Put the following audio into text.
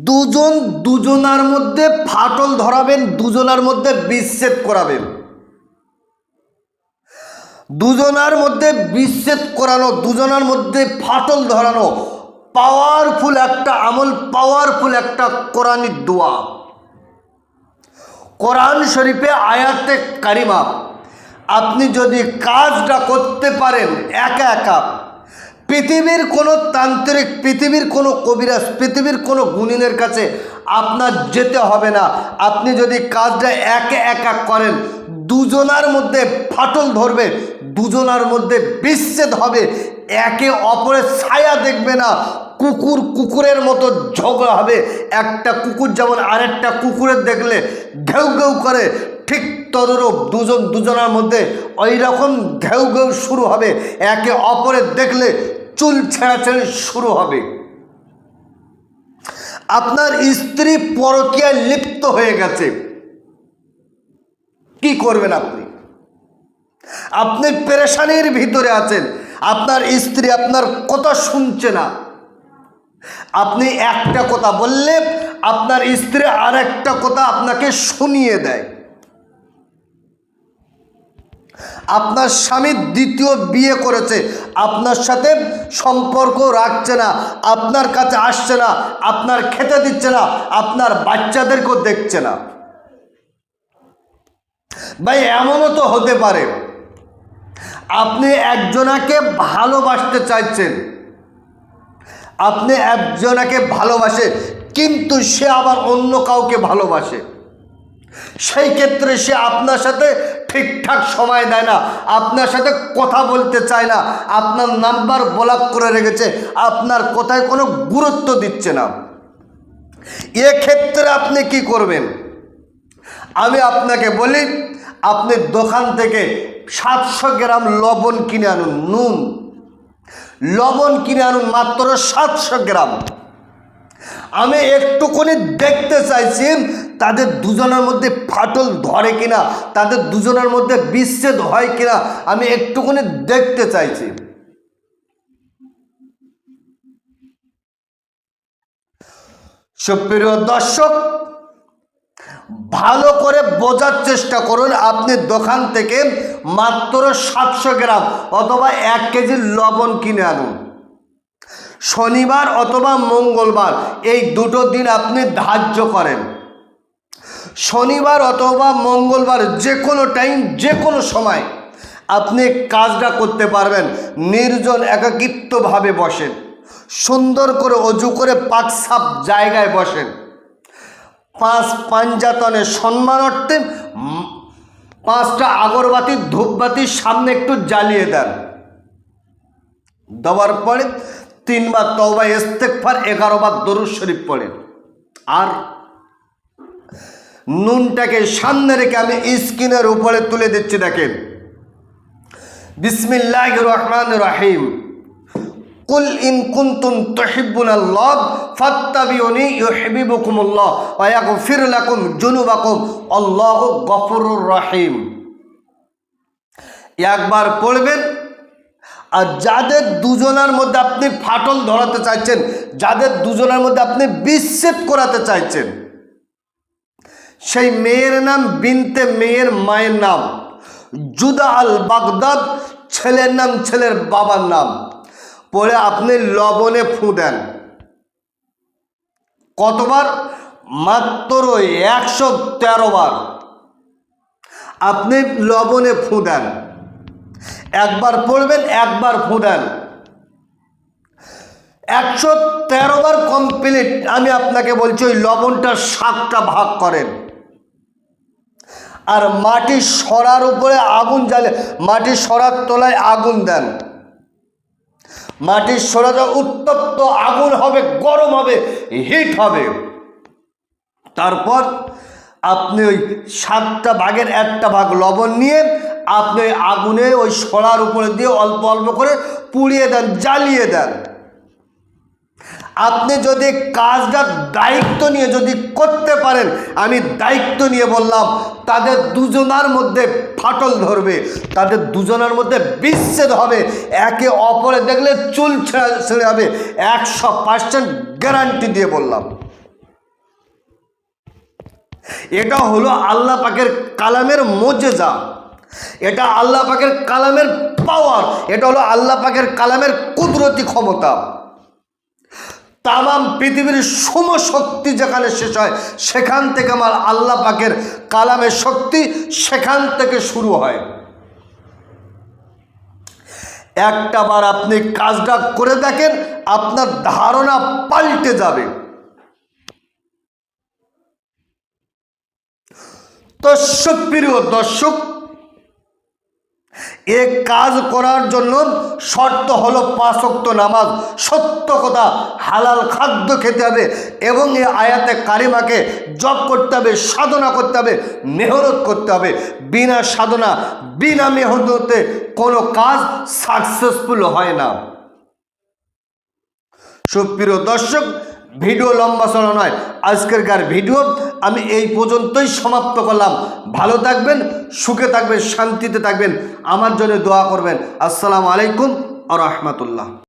দুজন দুজনার মধ্যে ফাটল ধরাবেন, দুজনার মধ্যে বিচ্ছেদ করাবেন। দুজনার মধ্যে বিচ্ছেদ করানো, দুজনার মধ্যে ফাটল ধরানো পাওয়ারফুল একটা আমল, পাওয়ারফুল একটা কোরআনিক দোয়া। কোরআন শরীফে আয়াতে কারিমা আপনি যদি কাজটা করতে পারেন একা একা, পৃথিবীর কোনো তান্ত্রিক, পৃথিবীর কোনো কবিরাজ, পৃথিবীর কোনো গুণিনের কাছে আপনার যেতে হবে না। আপনি যদি কাজটা একা একা করেন, দুজনার মধ্যে ফাটল ধরবে, দুজনার মধ্যে বিচ্ছেদ হবে, একে অপরের ছায়া দেখবে না, কুকুর কুকুরের মতো ঝগড়া হবে। একটা কুকুর যেমন আরেকটা কুকুরের দেখলে ঘেউ ঘেউ করে, ঠিক তদরূপ দুজনের মধ্যে ওই রকম ঘেউ ঘেউ শুরু হবে, একে অপরের দেখলে চুল ছেঁড়াছেঁড়ি শুরু হবে। আপনার স্ত্রী পরকীয়ায় লিপ্ত হয়ে গেছে, কি করবেন আপনি? আপনি পেরেশানির ভিতরে আছেন, আপনার স্ত্রী আপনার কথা শুনছে না। আপনি একটা কথা বললে আপনার স্ত্রী আর একটা কথা আপনাকে শুনিয়ে দেয়। আপনার স্বামী দ্বিতীয় বিয়ে করেছে, আপনার সাথে সম্পর্ক রাখছে না, আপনার কাছে আসছে না, আপনার খেতে দিচ্ছে না, আপনার বাচ্চাদেরকেও দেখছে না। ভাই এমনও তো হতে পারে আপনি একজনাকে ভালোবাসতে চাইছেন, আপনি একজনাকে ভালোবাসে কিন্তু সে আবার অন্য কাউকে ভালোবাসে। সেই ক্ষেত্রে সে আপনার সাথে ঠিকঠাক সময় দেয় না, আপনার সাথে কথা বলতে চায় না, আপনার নাম্বার ব্লক করে রেখেছে, আপনার কথায় কোনো গুরুত্ব দিচ্ছে না। এক্ষেত্রে আপনি কি করবেন? আমি আপনাকে বলি, আপনি দোকান থেকে 700 গ্রাম লবণ কিনে আনুন, নুন লবণ কিনে আনুন, মাত্র 700 গ্রাম। আমি একটুখানি দেখতে চাইছি তাদের দুজনের মধ্যে ফাটল ধরে কিনা, তাদের দুজনের মধ্যে বিচ্ছেদ হয় কিনা, আমি একটুখানি দেখতে চাইছি। সুপ্রিয় দর্শক, ভালো করে বোঝার চেষ্টা করুন। আপনি দোকান থেকে মাত্র 700 গ্রাম অথবা 1 কেজি লবণ কিনে আনুন। শনিবার অথবা মঙ্গলবার এই দুটো দিন আপনি ধার্য করেন। শনিবার অথবা মঙ্গলবার যে কোনো টাইম, যে কোনো সময় আপনি কাজটা করতে পারবেন। নির্জন একাকিত্বভাবে বসেন, সুন্দর করে অজু করে পাক সাফ জায়গায় বসেন। 5 পাঞ্জাতনের সম্মানার্থে 5টা আগরবাতি ধূপবাতির সামনে একটু জ্বালিয়ে দেন। দেওয়ার পরে 3 বার তওবা ইস্তেগফার, 11 বার দরুদ শরীফ পড়েন। আর নুনটাকে সামনে রেখে আমি স্ক্রিনের উপরে তুলে দিচ্ছি, দেখেন। বিসমিল্লাহির রহমানির রহিম, কুল ইন কুনতুম তুহিব্বুনাল্লাহ ফাত্তাবিউনি ইউহিব্বুকুমুল্লাহ ওয়া ইয়াগফির লাকুম যুনুবাকুম আল্লাহু গফুরুর রহিম। একবার পড়বেন। আর যাদের দুজনের মধ্যে আপনি ফাটল ধরাতে চাইছেন, যাদের দুজনের মধ্যে আপনি বিচ্ছেদ করাতে চাইছেন, সেই মেয়ের নাম বিনতে মেয়ের মায়ের নাম জুদা আল বাগদাদ, ছেলের নাম ছেলের বাবার নাম পড়ে আপনি লবণে ফু দেন। কতবার? মাত্র 113 বার আপনি লবণে ফু দেন। একবার পড়বেন, একবার ফু দেন। 113 বার কমপ্লিট। আমি আপনাকে বলছি ওই লবণটা 7টা ভাগ করেন, আর মাটির সরার উপরে আগুন জ্বালে, মাটির সরার তলায় আগুন দেন। মাটির সরাটা উত্তপ্ত আগুন হবে, গরম হবে, হিট হবে। তারপর আপনি ওই 7টা ভাগের 1টা ভাগ লবণ নিয়ে আপনি আগুনে ওই সরার উপরে দিয়ে অল্প অল্প করে পুড়িয়ে দেন, জ্বালিয়ে দেন। আপনি যদি কাজটা দায়িত্ব নিয়ে যদি করতে পারেন, আমি দায়িত্ব নিয়ে বললাম, তাদের দুজনার মধ্যে ফাটল ধরবে, তাদের দুজনের মধ্যে বিচ্ছেদ হবে, একে অপরে দেখলে চুল ছেঁড়া হবে, 100% গ্যারান্টি দিয়ে বললাম। এটা হলো আল্লাহ পাকের কালামের মুজিজা, এটা আল্লাহ পাকের কালামের পাওয়ার, এটা হলো আল্লাহ পাকের কালামের কুদরতি ক্ষমতা। তামাম পৃথিবীর সমশক্তি যেখানে শেষ হয় সেখান থেকে আমার আল্লাহ পাকের কালামের শক্তি সেখান থেকে শুরু হয়। একটা বার আপনি কাজটা করে দেখেন, আপনার ধারণা পাল্টে যাবে। তো সুপ্রিয় দর্শক, এ কাজ করার জন্য শর্ত হলো 5 ওয়াক্ত নামাজ, সত্য কথা, হালাল খাদ্য খেতে হবে এবং এই আয়াতে কারিমাকে জপ করতে হবে, সাধনা করতে হবে, মেহনত করতে হবে। বিনা সাধনা বিনা মেহনতে কোনো কাজ সাকসেসফুল হয় না। সুপ্রিয় দর্শক, ভিডিও লম্বা চড়া নয়, আজকেরকার ভিডিও আমি এই পর্যন্তই সমাপ্ত করলাম। ভালো থাকবেন, সুখে থাকবেন, শান্তিতে থাকবেন, আমার জন্য দোয়া করবেন। আসসালামু আলাইকুম ওয়া রাহমাতুল্লাহ।